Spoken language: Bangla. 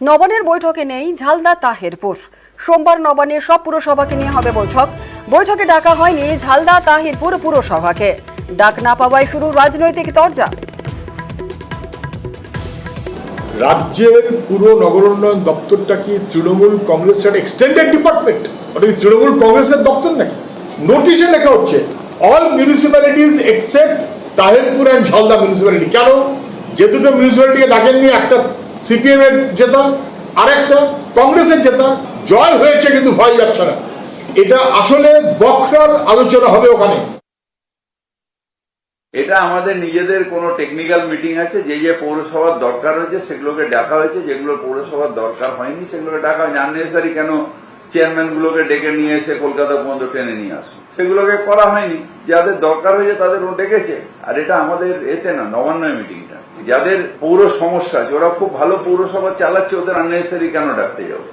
নবান্নের বৈঠকে নেই ঝালদা তাহিরপুর। সোমবার নবান্নের সব পুরসভাকে নিয়ে হবে বৈঠক। বৈঠকে ডাকা হয়নি ঝালদা তাহিরপুর পুরসভাকে। ডাক না পাওয়ায় শুরু রাজনৈতিক তরজা। রাজ্যের পুরো নগর উন্নয়ন দপ্তরটা কি তৃণমূল কংগ্রেসের এক্সটেন্ডেড ডিপার্টমেন্ট? ওটা কি তৃণমূল কংগ্রেসের দপ্তর নাকি? নোটিশে লেখা হচ্ছে all municipalities except Tahirpur and Jhalda municipality. কেন? যে দুটো মিউনিসিপ্যালিটিকে ডাকেননি, একটা সিপিএম এর জেতা আর একটা কংগ্রেসের জেতা। জয় হয়েছে কিন্তু ভয় যাচ্ছে না। এটা আসলে বখরার আলোচনা হবে ওখানে। এটা আমাদের নিজেদের কোনো টেকনিক্যাল মিটিং আছে, যে যে পৌরসভার দরকার হয়েছে সেগুলোকে ডাকা হয়েছে, যেগুলো পৌরসভার দরকার হয়নি সেগুলোকে ডাকা হয়নি। আননেসারি কেন চেয়ারম্যান গুলোকে ডেকে নিয়ে এসে কলকাতা পর্যন্ত টেনে নিয়ে আসুন, সেগুলোকে করা হয়নি। যাদের দরকার হয়েছে তাদের ডেকেছে। আর এটা আমাদের এতে না, নবান্নের মিটিংটা। যাদের পৌর সমস্যা আছে ওরা খুব ভালো পৌরসভা চালাচ্ছে, ওদের আননেসারি কেন ডাকতে যাবে?